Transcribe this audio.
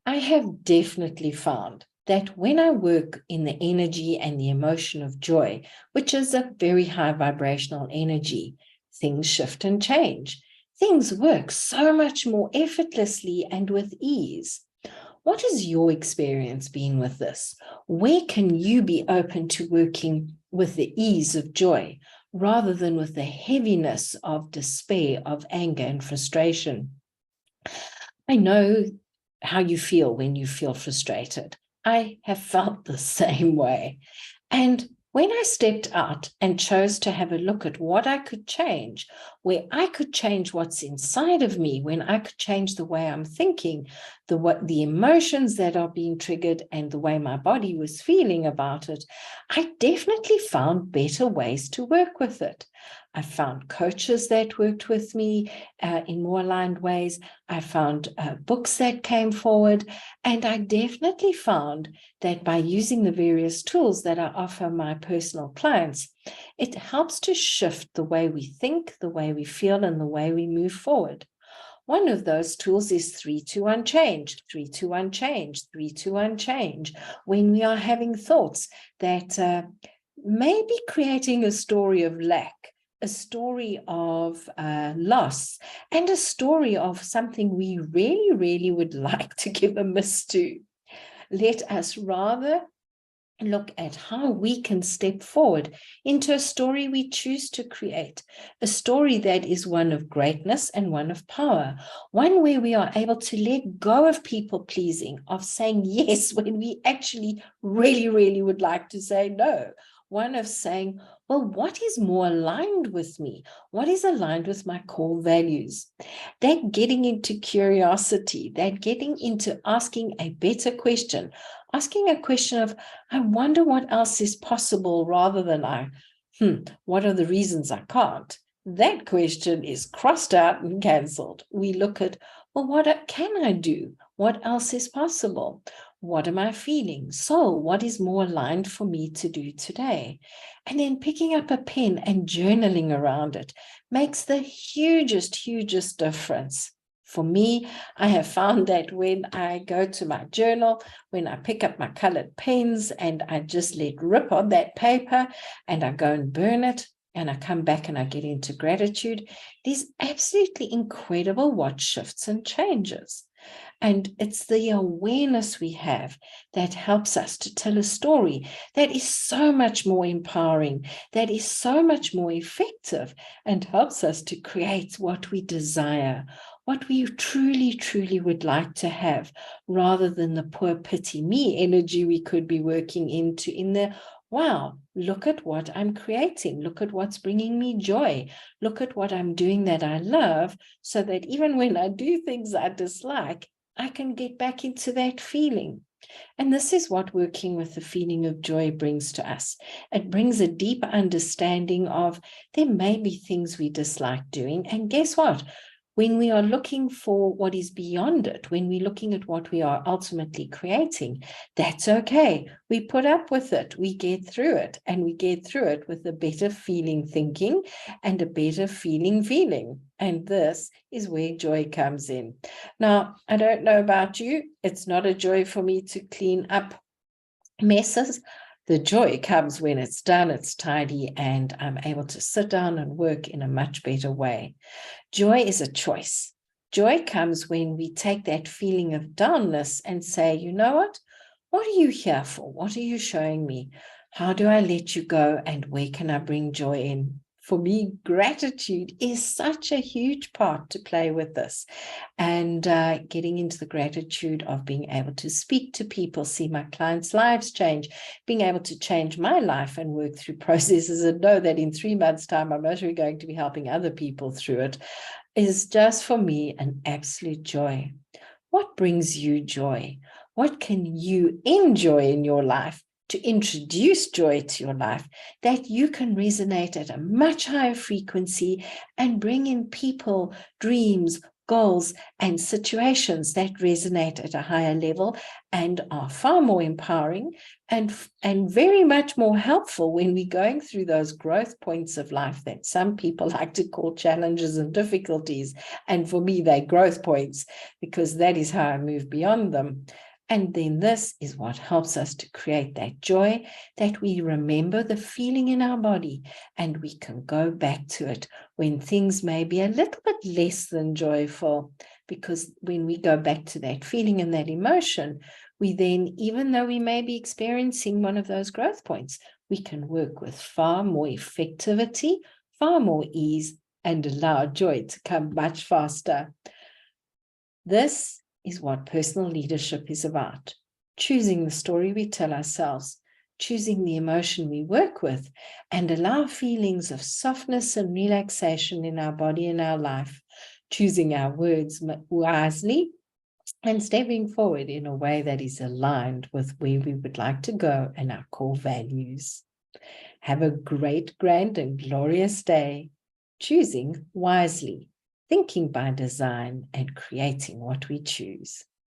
I have definitely found that when I work in the energy and the emotion of joy, which is a very high vibrational energy, things shift and change. Things work so much more effortlessly and with ease. What has your experience been with this? Where can you be open to working with the ease of joy rather than with the heaviness of despair, of anger and frustration? I know how you feel when you feel frustrated. I have felt the same way. And when I stepped out and chose to have a look at what I could change, where I could change what's inside of me, when I could change the way I'm thinking, the emotions that are being triggered and the way my body was feeling about it, I definitely found better ways to work with it. I found coaches that worked with me in more aligned ways. I found books that came forward, and I definitely found that by using the various tools that I offer my personal clients, it helps to shift the way we think, the way we feel, and the way we move forward. One of those tools is 3-2-1 change, 3-2-1 change, 3-2-1 change. When we are having thoughts that may be creating a story of lack, a story of loss, and a story of something we really, really would like to give a miss to. Let us rather look at how we can step forward into a story we choose to create, a story that is one of greatness and one of power, one where we are able to let go of people pleasing, of saying yes when we actually really, really would like to say no, one of saying, well, what is more aligned with me? What is aligned with my core values? That getting into curiosity, that getting into asking a better question, asking a question of, I wonder what else is possible rather than what are the reasons I can't? That question is crossed out and cancelled. We look at, well, what can I do? What else is possible? What am I feeling? So what is more aligned for me to do today? And then picking up a pen and journaling around it makes the hugest difference. For me, I have found that when I go to my journal, when I pick up my colored pens and I just let rip on that paper and I go and burn it, and I come back and I get into gratitude, it is absolutely incredible what shifts and changes. And it's the awareness we have that helps us to tell a story that is so much more empowering, that is so much more effective, and helps us to create what we desire, what we truly would like to have, rather than the poor pity me energy we could be working into in the, wow, look at what I'm creating. Look at what's bringing me joy. Look at what I'm doing that I love, so that even when I do things I dislike, I can get back into that feeling. And this is what working with the feeling of joy brings to us. It brings a deeper understanding of there may be things we dislike doing. And guess what? When we are looking for what is beyond it, when we're looking at what we are ultimately creating, that's okay. We put up with it. We get through it, and we get through it with a better feeling thinking and a better feeling. And this is where joy comes in. Now, I don't know about you. It's not a joy for me to clean up messes. The joy comes when it's done, it's tidy, and I'm able to sit down and work in a much better way. Joy is a choice. Joy comes when we take that feeling of downness and say, you know what? What are you here for? What are you showing me? How do I let you go? And where can I bring joy in? For me, gratitude is such a huge part to play with this, and getting into the gratitude of being able to speak to people, see my clients' lives change, being able to change my life and work through processes and know that in 3 months' time, I'm actually going to be helping other people through it, is just for me an absolute joy. What brings you joy? What can you enjoy in your life to introduce joy to your life, that you can resonate at a much higher frequency and bring in people, dreams, goals, and situations that resonate at a higher level and are far more empowering and very much more helpful when we're going through those growth points of life that some people like to call challenges and difficulties. And for me, they're growth points, because that is how I move beyond them. And then this is what helps us to create that joy, that we remember the feeling in our body and we can go back to it when things may be a little bit less than joyful. Because when we go back to that feeling and that emotion, we then, even though we may be experiencing one of those growth points, we can work with far more effectivity, far more ease, and allow joy to come much faster. This is what personal leadership is about. Choosing the story we tell ourselves, choosing the emotion we work with, and allow feelings of softness and relaxation in our body and our life, choosing our words wisely, and stepping forward in a way that is aligned with where we would like to go and our core values. Have a great, grand, and glorious day, choosing wisely, thinking by design, and creating what we choose.